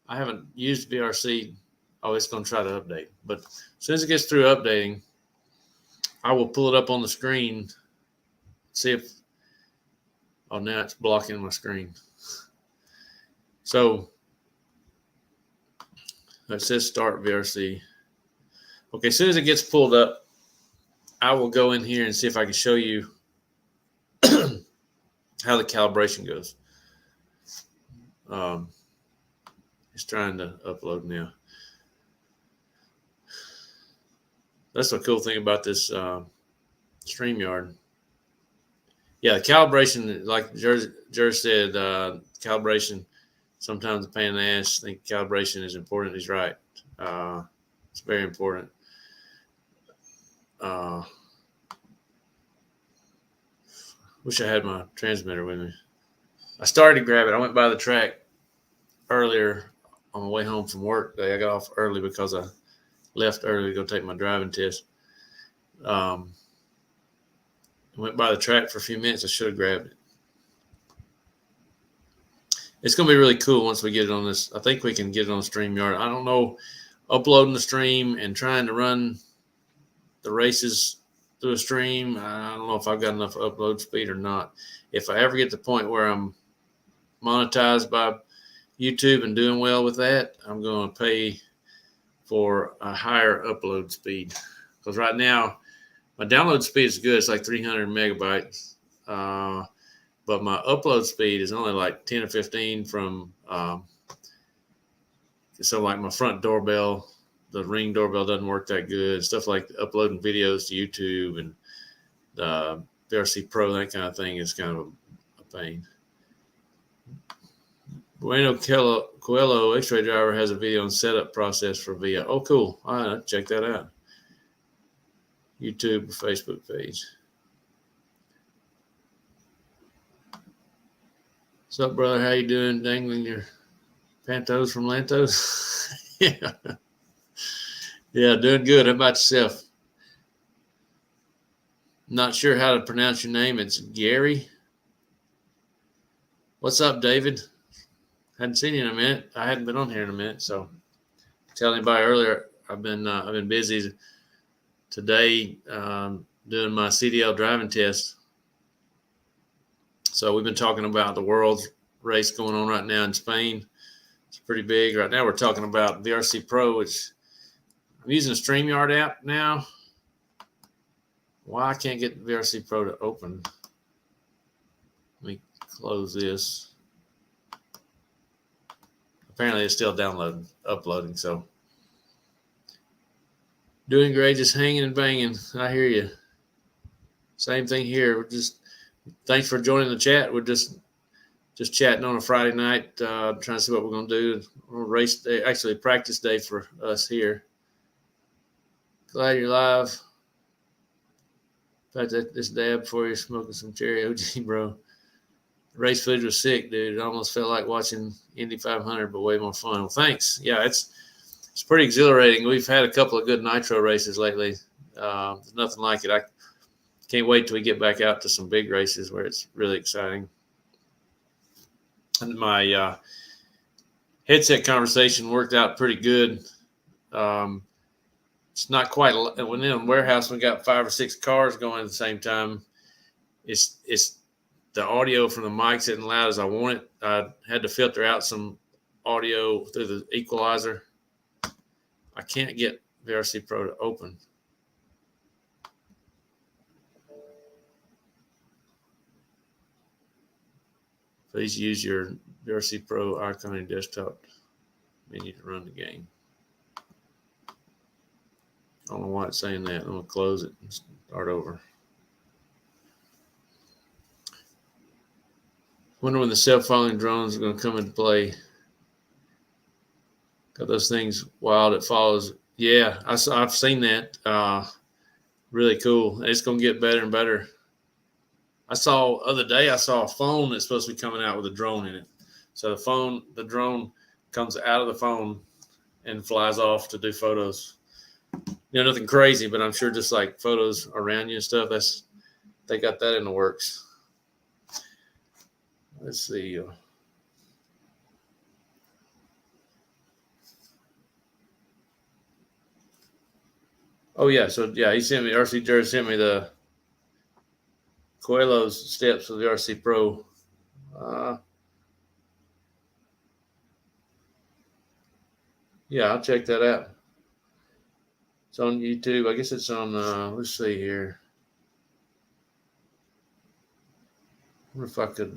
I haven't used VRC. Oh, it's going to try to update. But as soon as it gets through updating, I will pull it up on the screen, see if. Oh, now it's blocking my screen. So it says start VRC. Okay, as soon as it gets pulled up, I will go in here and see if I can show you how the calibration goes. It's trying to upload now. That's the cool thing about this StreamYard. Yeah, the calibration, like Jer said, calibration, sometimes a pain in the ass. I think calibration is important. He's right. It's very important. Wish I had my transmitter with me. I started to grab it. I went by the track earlier on my way home from work today. I got off early because I left early to go take my driving test. I went by the track for a few minutes. I should have grabbed it. It's going to be really cool once we get it on this. I think we can get it on StreamYard. I don't know, uploading the stream and trying to run the races through a stream. I don't know if I've got enough upload speed or not. If I ever get to the point where I'm monetized by YouTube and doing well with that, I'm going to pay for a higher upload speed. Because right now, my download speed is good. It's like 300 megabytes. But my upload speed is only like 10 or 15 from, so like my front doorbell, the Ring doorbell doesn't work that good. Stuff like uploading videos to YouTube and VRC Pro, that kind of thing is kind of a pain. Bueno Coelho, X-Ray Driver, has a video on setup process for VIA. Oh, cool. All right, check that out. YouTube or Facebook page. What's up, brother? How you doing? Dangling your pantos from Lantos? Yeah. Yeah, doing good. How about yourself? Not sure how to pronounce your name. It's Gary. What's up, David? Hadn't seen you in a minute. I hadn't been on here in a minute, so telling anybody earlier, I've been busy today doing my CDL driving test. So we've been talking about the world race going on right now in Spain. It's pretty big. Right now we're talking about VRC Pro, which I'm using a StreamYard app now. Why I can't get VRC Pro to open? Let me close this. Apparently it's still uploading. So doing great, just hanging and banging. I hear you. Same thing here. We're just thanks for joining the chat. We're just chatting on a Friday night, trying to see what we're going to do. Race day, actually practice day for us here. Glad you're live. In fact, this dab before you're smoking some cherry OG, bro. Race footage was sick, dude. It almost felt like watching Indy 500, but way more fun. Well, thanks. Yeah, it's pretty exhilarating. We've had a couple of good nitro races lately. Nothing like it. I can't wait till we get back out to some big races where it's really exciting. And my headset conversation worked out pretty good. It's not quite when in a warehouse we got 5 or 6 cars going at the same time. It's the audio from the mics isn't loud as I want it. I had to filter out some audio through the equalizer. I can't get VRC Pro to open. Please use your VRC Pro icon on your desktop menu to run the game. I don't know why it's saying that. I'm going to close it and start over. Wonder when the self-following drones are going to come into play. Got those things wild. It follows. Yeah, I've seen that. Really cool. It's going to get better and better. Other day I saw a phone that's supposed to be coming out with a drone in it. So the drone comes out of the phone and flies off to do photos. Nothing crazy, but I'm sure just like photos around you and stuff. They got that in the works. Let's see. Oh yeah, so yeah, RC Jared sent me the Coelho's steps of the RC Pro. Yeah, I'll check that out. It's on YouTube. I guess it's on, let's see here. I wonder if I could,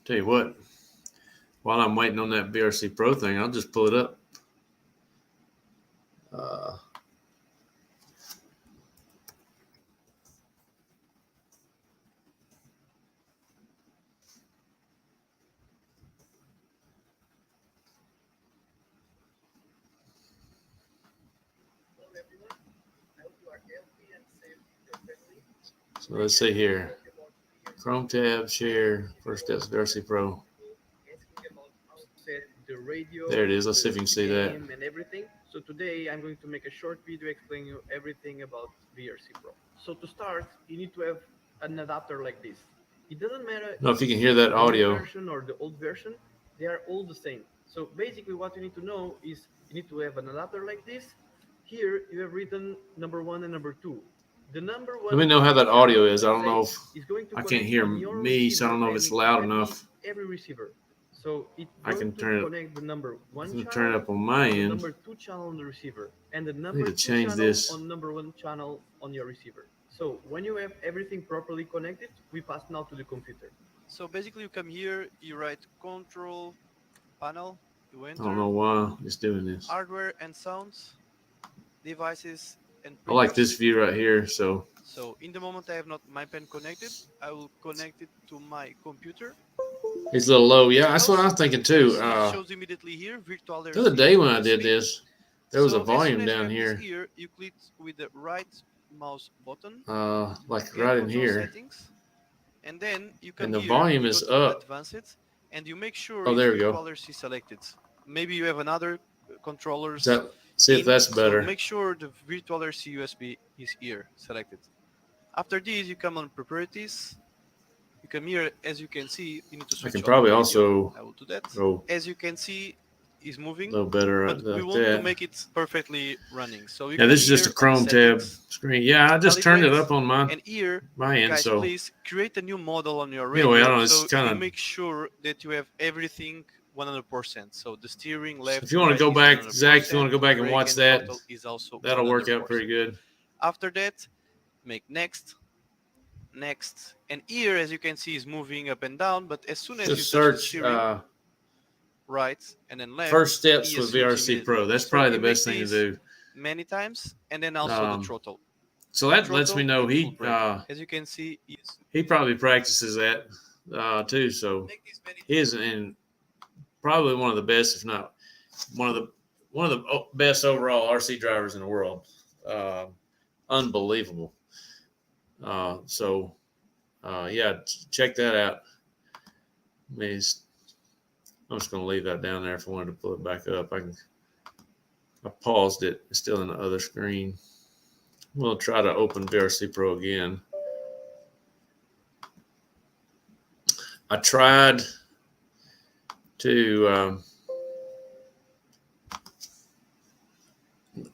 tell you what, while I'm waiting on that VRC Pro thing, I'll just pull it up. So let's see here. Chrome tab, share, first steps VRC Pro. There it is. Let's see if you can see that. And everything. So today I'm going to make a short video explaining you everything about VRC Pro. So to start, you need to have an adapter like this. It doesn't matter. I don't know if you can hear that audio. The version or the old version, they are all the same. So basically what you need to know is you need to have an adapter like this. Here you have written number 1 and number 2. The number 1. Let me know how that audio is. I don't know if I can't hear me, me, so I don't know if it's loud enough. Every receiver. So I can turn connect the number 1 channel, turn it up on my end. Number 2 channel on the receiver, and the number 2 change channel this. on number 1 channel on your receiver. So when you have everything properly connected, we pass now to the computer. So basically, you come here, you write control panel, you enter. I don't know why it's doing this. Hardware and sounds, devices and. I like this view right here. So in the moment I have not my pen connected, I will connect it to my computer. It's a little low. Yeah, that's what I was thinking too. Shows immediately here, virtual. The other day when I did this, there was a volume down here. Here, you click with the right mouse button. Like right in here. Settings, and then you can. And the volume is up. Advanced, and you make sure. Oh, there we go. Controller is selected. Maybe you have another controller. See if that's better. So make sure the virtual RC USB is here selected. After this, you come on properties. You come here, as you can see, you need to switch. I can probably also. I will do that. Go as you can see, is moving. A little better. But we want to make it perfectly running. So you this is just a Chrome tab screen. Yeah, I just turned it up on my end. Guys, so please create a new model on your radio. Anyway, I don't know. It's kind of make sure that you have everything 100%. So the steering left. If you want to go back, Zach, if you want to go back and watch that, that'll work out pretty good. After that, make next, and here, as you can see, is moving up and down. But as soon as you search steering, right and then left, first steps with VRC Pro. That's probably the best thing to do. Many times, and then also the throttle. So that lets me know as you can see, he probably practices that too. So he is in probably one of the best, if not one of the best overall RC drivers in the world. Unbelievable. Yeah, check that out. I'm just going to leave that down there if I wanted to pull it back up. I paused it. It's still in the other screen. We'll try to open VRC Pro again. I tried to,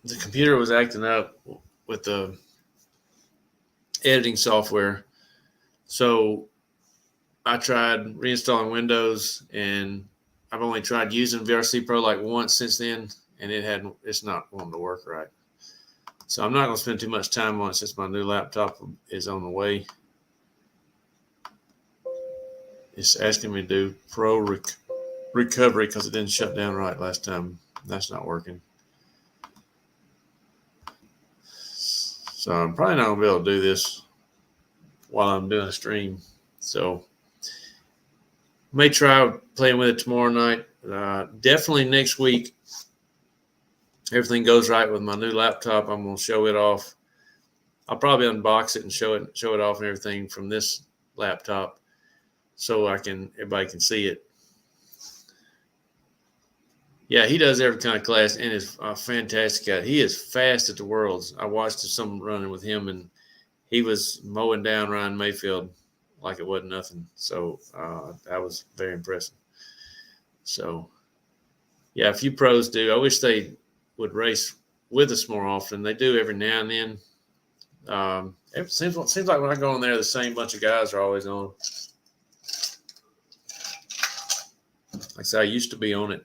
the computer was acting up with the editing software. So I tried reinstalling Windows, and I've only tried using VRC Pro like once since then, and it's not wanting to work right. So I'm not going to spend too much time on it since my new laptop is on the way. It's asking me to do Pro recovery because it didn't shut down right last time. That's not working. So I'm probably not going to be able to do this while I'm doing a stream. So may try playing with it tomorrow night. Definitely next week. Everything goes right with my new laptop. I'm going to show it off. I'll probably unbox it and show it off and everything from this laptop, so everybody can see it. Yeah, he does every kind of class and is a fantastic guy. He is fast at the Worlds. I watched some running with him, and he was mowing down Ryan Mayfield like it wasn't nothing. So that was very impressive. So, yeah, a few pros do. I wish they would race with us more often. They do every now and then. It seems like when I go on there, the same bunch of guys are always on. Like I said, I used to be on it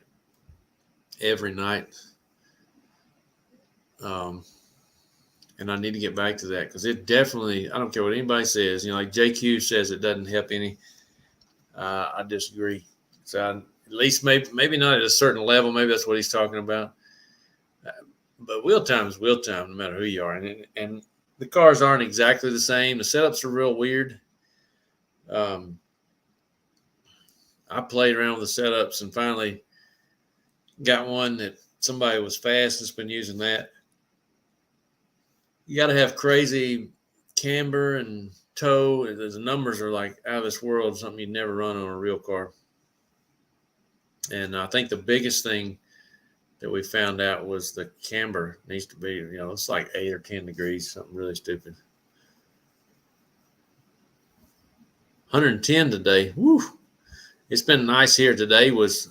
every night. And I need to get back to that because it definitely, I don't care what anybody says, like JQ says it doesn't help any. I disagree. So at least maybe not at a certain level. Maybe that's what he's talking about. But wheel time is wheel time, no matter who you are. And the cars aren't exactly the same. The setups are real weird. I played around with the setups and finally got one that somebody was fast that's been using that. You got to have crazy camber and toe. The numbers are like out of this world, something you'd never run on a real car. And I think the biggest thing that we found out was the camber needs to be, it's like 8 or 10 degrees, something really stupid. 110 today. Woo! It's been nice here. Today was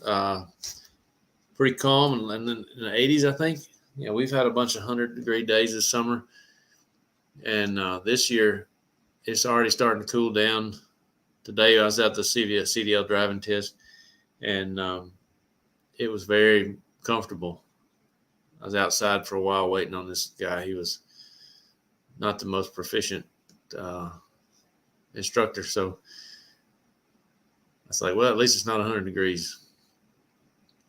pretty calm, and then in the 80s, I think. We've had a bunch of 100-degree days this summer, and this year it's already starting to cool down. Today I was at the CDL driving test, and it was very comfortable. I was outside for a while waiting on this guy. He was not the most proficient instructor, so I was like, well, at least it's not 100 degrees.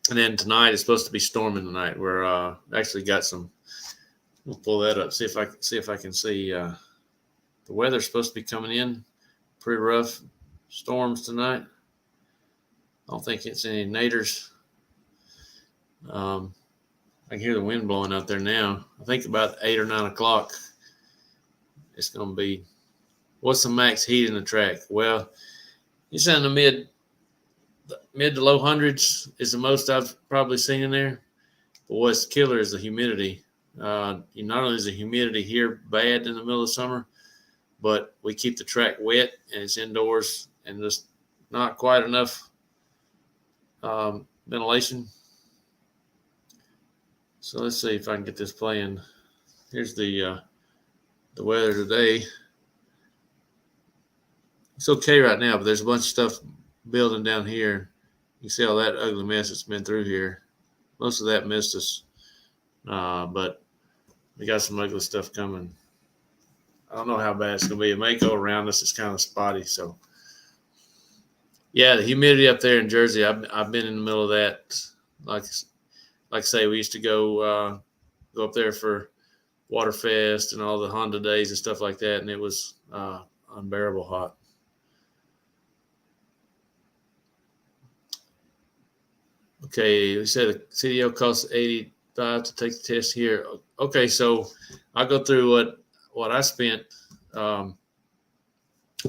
And then tonight it's supposed to be storming tonight. We're actually got some. We'll pull that up. See if I can see. The weather's supposed to be coming in pretty rough storms tonight. I don't think it's any naders. I can hear the wind blowing out there now. I think about 8 or 9 o'clock. It's going to be. What's the max heat in the track? Well, it's in the mid to low hundreds is the most I've probably seen in there. But what's killer is the humidity. Not only is the humidity here bad in the middle of summer, but we keep the track wet and it's indoors and just not quite enough ventilation. So let's see if I can get this playing. Here's the weather today. It's okay right now, but there's a bunch of stuff building down here. You see all that ugly mess that's been through here. Most of that missed us, but we got some ugly stuff coming. I don't know how bad it's going to be. It may go around us. It's kind of spotty. So, yeah, the humidity up there in Jersey, I've been in the middle of that. Like I say, we used to go up there for Waterfest and all the Honda days and stuff like that, and it was unbearable hot. Okay, we said the CDL costs $85 to take the test here. Okay, so I'll go through what I spent.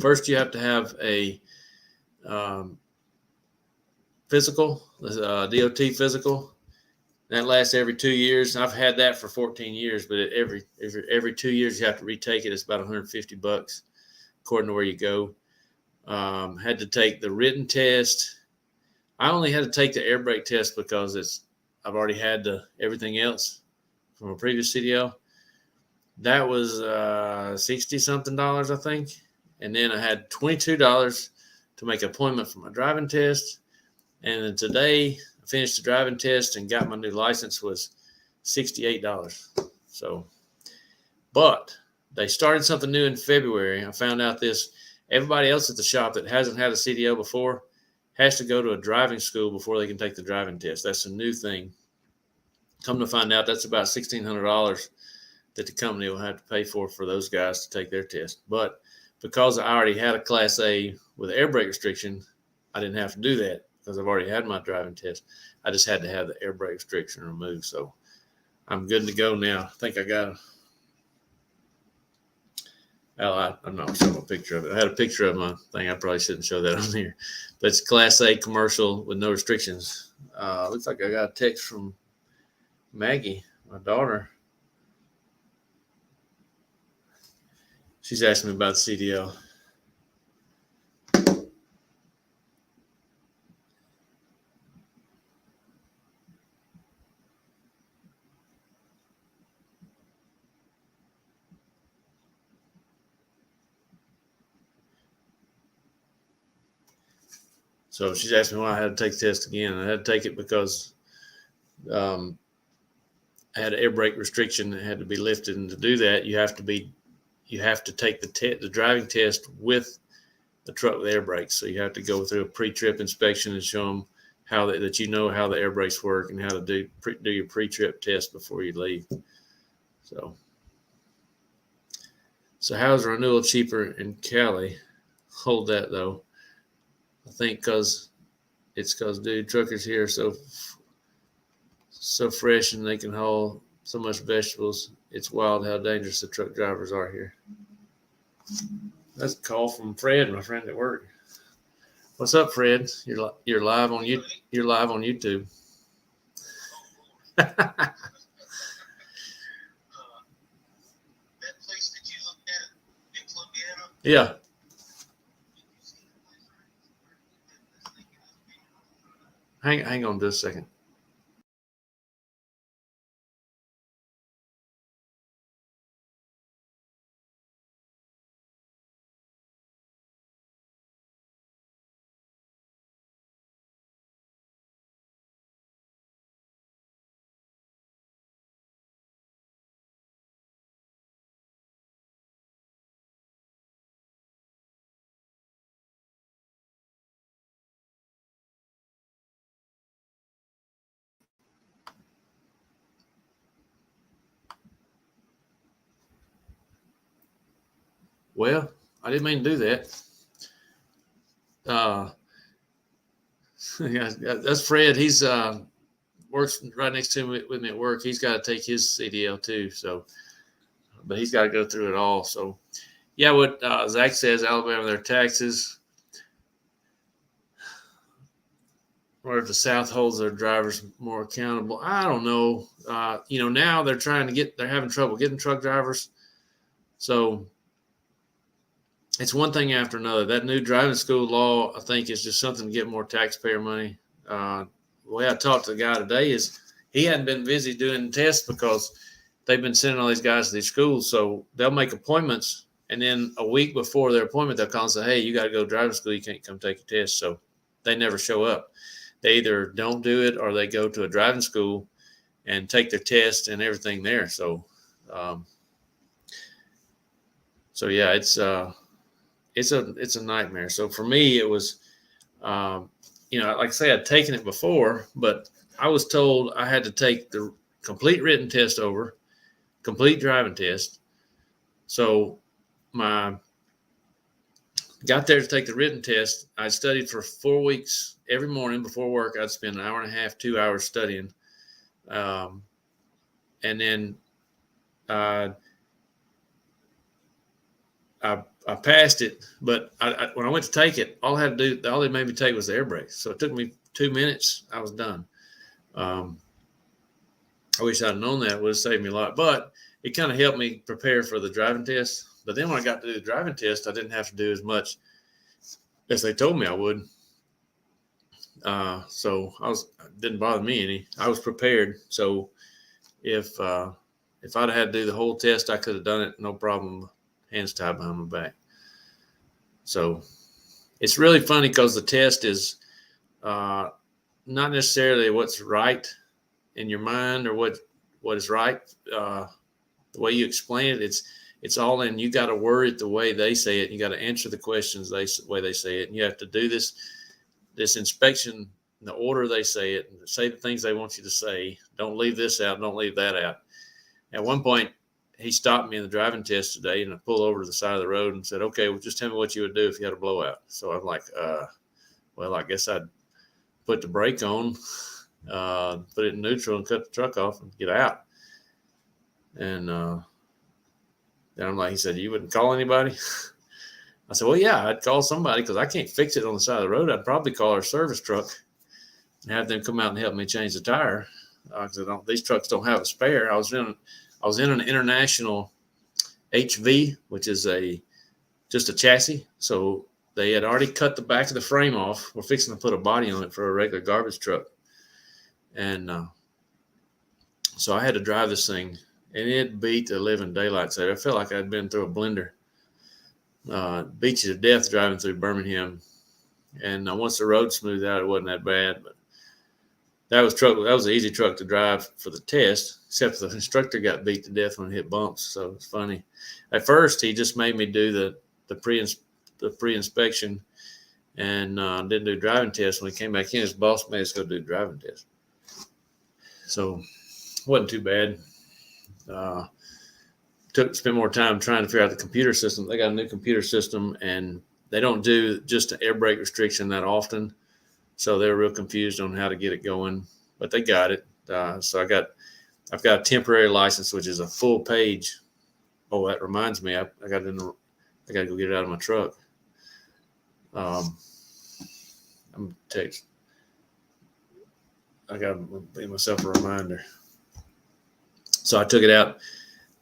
First, you have to have a physical, DOT physical. That lasts every 2 years. I've had that for 14 years, but every 2 years you have to retake it. It's about $150 according to where you go. Had to take the written test. I only had to take the air brake test because I've already had everything else from a previous CDL. That was $60 something, I think. And then I had $22 to make an appointment for my driving test. And then today I finished the driving test and got my new license was $68. So, but they started something new in February. I found out this. Everybody else at the shop that hasn't had a CDL before has to go to a driving school before they can take the driving test. That's a new thing. Come to find out, that's about $1,600 that the company will have to pay for those guys to take their test. But because I already had a Class A with air brake restriction, I didn't have to do that because I've already had my driving test. I just had to have the air brake restriction removed. So I'm good to go now. I think I got I'm not showing a picture of it. I had a picture of my thing. I probably shouldn't show that on here. But it's Class A commercial with no restrictions. Looks like I got a text from Maggie, my daughter. She's asking me about CDL. So she's asking me why I had to take the test again. I had to take it because I had an air brake restriction that had to be lifted, and to do that, you have to take the driving test with the truck with air brakes. So you have to go through a pre-trip inspection and show them how that you know how the air brakes work and how to do your pre-trip test before you leave. So how's renewal cheaper in Cali? Hold that though. I think because dude, truckers here are so fresh and they can haul so much vegetables. It's wild how dangerous the truck drivers are here. That's a call from Fred, my friend at work. What's up, Fred? You're live on YouTube. That place that you looked at in Columbiana? Yeah. Hang on just a second. Well, I didn't mean to do that. Yeah, that's Fred. He's works right next to me with me at work. He's got to take his CDL too. So, but he's got to go through it all. So, yeah, what Zach says, Alabama, their taxes, or if the South holds their drivers more accountable. I don't know. Now they're having trouble getting truck drivers. So it's one thing after another. That new driving school law, I think, is just something to get more taxpayer money. The way I talked to the guy today is he hadn't been busy doing tests because they've been sending all these guys to these schools. So they'll make appointments, and then a week before their appointment, they'll call and say, hey, you got to go to driving school. You can't come take your test. So they never show up. They either don't do it or they go to a driving school and take their test and everything there. So yeah, it's a nightmare. So for me, it was, like I say, I'd taken it before, but I was told I had to take the complete written test over, complete driving test. So got there to take the written test. I studied for 4 weeks. Every morning before work, I'd spend an hour and a half, 2 hours studying. And then I I passed it, but when I went to take it, all they made me take was the air brake. So it took me 2 minutes. I was done. I wish I'd known that. It would have saved me a lot, but it kind of helped me prepare for the driving test. But then when I got to do the driving test, I didn't have to do as much as they told me I would. So it didn't bother me any. I was prepared. So if I'd have had to do the whole test, I could have done it, no problem, hands tied behind my back. So it's really funny because the test is not necessarily what's right in your mind or what is right. The way you explain it, it's all in. You got to word it the way they say it. You got to answer the questions the way they say it. And you have to do this inspection in the order they say it, and say the things they want you to say. Don't leave this out. Don't leave that out. At one point, he stopped me in the driving test today, and I pulled over to the side of the road and said, "Okay, well, just tell me what you would do if you had a blowout." So I'm like, well, I guess I'd put the brake on, put it in neutral, and cut the truck off and get out. And then I'm like, he said, "You wouldn't call anybody?" I said, "Well, yeah, I'd call somebody because I can't fix it on the side of the road. I'd probably call our service truck and have them come out and help me change the tire because these trucks don't have a spare." I was in an International HV, which is just a chassis. So they had already cut the back of the frame off. We're fixing to put a body on it for a regular garbage truck. And so I had to drive this thing, and it beat the living daylights out of it. I felt like I'd been through a blender. Beat you to death driving through Birmingham. And once the road smoothed out, it wasn't that bad. But that was an easy truck to drive for the test, except the instructor got beat to death when it hit bumps. So it's funny. At first, he just made me do the pre-inspection and didn't do driving test. When he came back in, his boss made us go do driving test. So it wasn't too bad. Spent more time trying to figure out the computer system. They got a new computer system, and they don't do just an air brake restriction that often. So they were real confused on how to get it going, but they got it. So I've got a temporary license, which is a full page. Oh, that reminds me, I got to go get it out of my truck. I'm text. I got to make myself a reminder. So I took it out,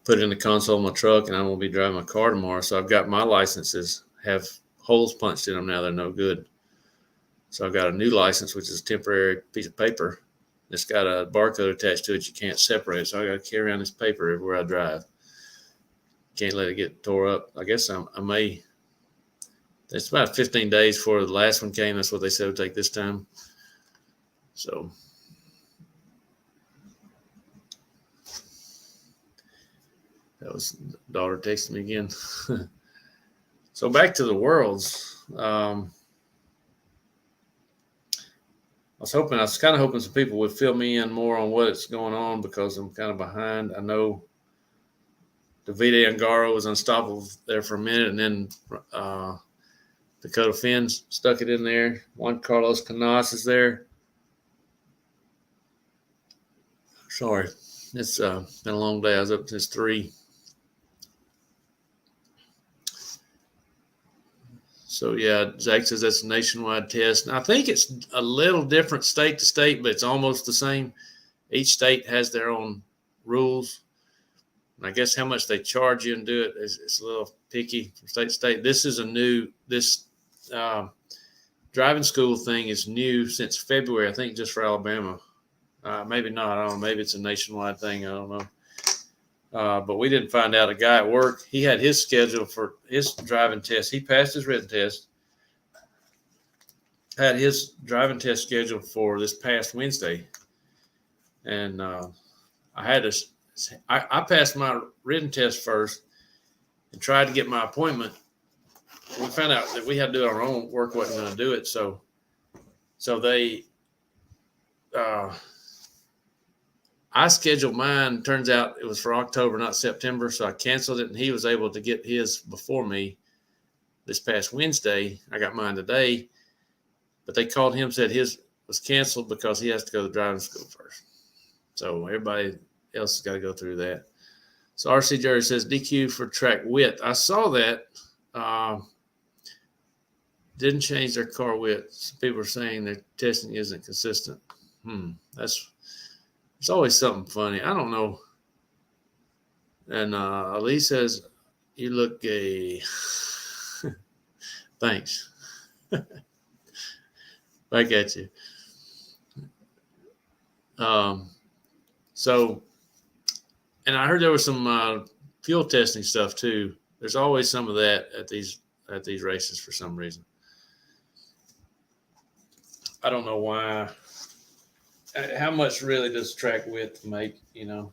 put it in the console of my truck, and I'm going to be driving my car tomorrow. So I've got my licenses have holes punched in them now. They're no good. So I've got a new license, which is a temporary piece of paper. It's got a barcode attached to it. You can't separate it. So I got to carry around this paper everywhere I drive. Can't let it get tore up. I guess I may. It's about 15 days before the last one came. That's what they said it would take this time. So that was daughter texting me again. So back to the Worlds. I was kind of hoping some people would fill me in more on what's going on because I'm kind of behind. I know Davide Angaro was unstoppable there for a minute, and then Dakota Finn stuck it in there. Juan Carlos Canas is there. Sorry, it's been a long day. I was up since 3. So, yeah, Zach says that's a nationwide test. And I think it's a little different state to state, but it's almost the same. Each state has their own rules. And I guess how much they charge you and do it is a little picky from state to state. This is this driving school thing is new since February, I think, just for Alabama. Maybe not. I don't know. Maybe it's a nationwide thing. I don't know. But we didn't find out. A guy at work, he had his schedule for his driving test. He passed his written test, had his driving test scheduled for this past Wednesday. And I passed my written test first and tried to get my appointment. We found out that we had to do it on our own. Work wasn't going to do it. So they I scheduled mine. Turns out it was for October, not September. So I canceled it, and he was able to get his before me this past Wednesday. I got mine today, but they called him, said his was canceled because he has to go to driving school first. So everybody else has got to go through that. So RC Jerry says DQ for track width. I saw that. Didn't change their car width. People are saying their testing isn't consistent. There's always something funny. I don't know. And Ali says, you look gay. Thanks. Back at you. So, and I heard there was some fuel testing stuff too. There's always some of that at these races for some reason. I don't know why. How much really does track width make? You know,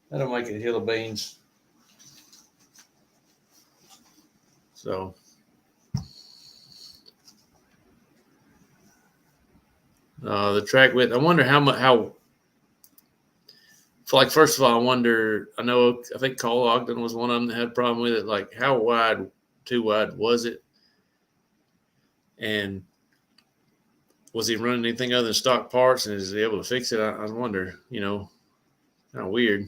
that'll make a hill of beans. So, the track width. I wonder how much. Like, first of all, I wonder. I think Cole Ogden was one of them that had a problem with it. Like, how wide? Too wide was it? And was he running anything other than stock parts, and is he able to fix it? I wonder, kind of weird.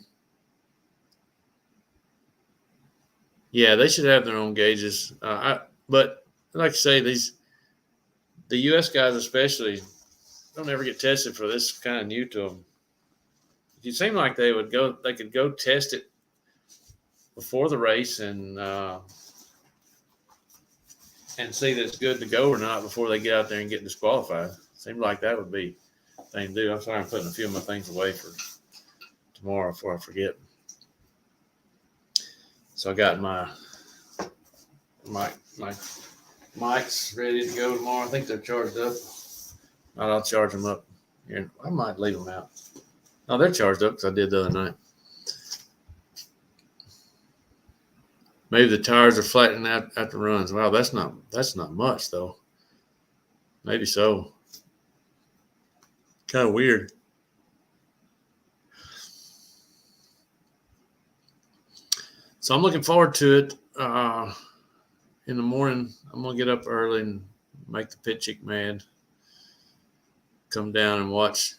Yeah, they should have their own gauges. But like I say, the U.S. guys especially don't ever get tested for this. Kind of new to them. It seemed like they could go test it before the race and see that it's good to go or not before they get out there and get disqualified. Seemed like that would be the thing to do. I'm sorry I'm putting a few of my things away for tomorrow before I forget. So I got my mics ready to go tomorrow. I think they're charged up. I'll charge them up here. I might leave them out. No, they're charged up because I did the other night. Maybe the tires are flattening out after runs. Wow, that's not much though. Maybe so. Kind of weird. So I'm looking forward to it. In the morning, I'm gonna get up early and make the pit chick mad. Come down and watch.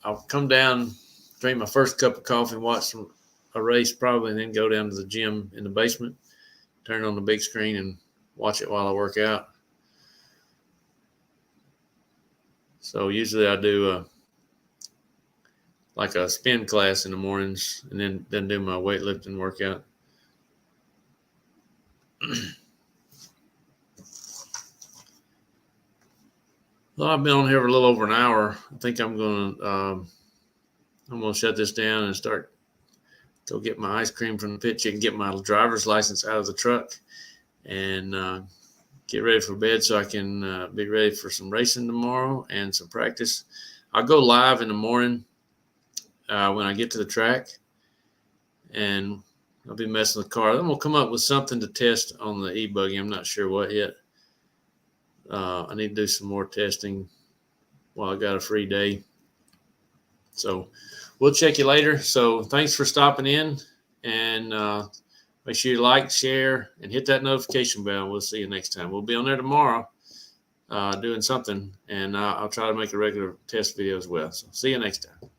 I'll come down, drink my first cup of coffee, and watch a race probably, and then go down to the gym in the basement, turn on the big screen and watch it while I work out. So usually I do like a spin class in the mornings, and then do my weightlifting workout. Well, I've been on here for a little over an hour. I think I'm gonna shut this down and go get my ice cream from the pit chick and get my driver's license out of the truck and get ready for bed so I can be ready for some racing tomorrow and some practice. I'll go live in the morning when I get to the track, and I'll be messing with the car. Then we'll come up with something to test on the e-buggy. I'm not sure what yet. I need to do some more testing while I got a free day. So we'll check you later. So thanks for stopping in, and make sure you like, share, and hit that notification bell. We'll see you next time. We'll be on there tomorrow doing something, and I'll try to make a regular test video as well. So see you next time.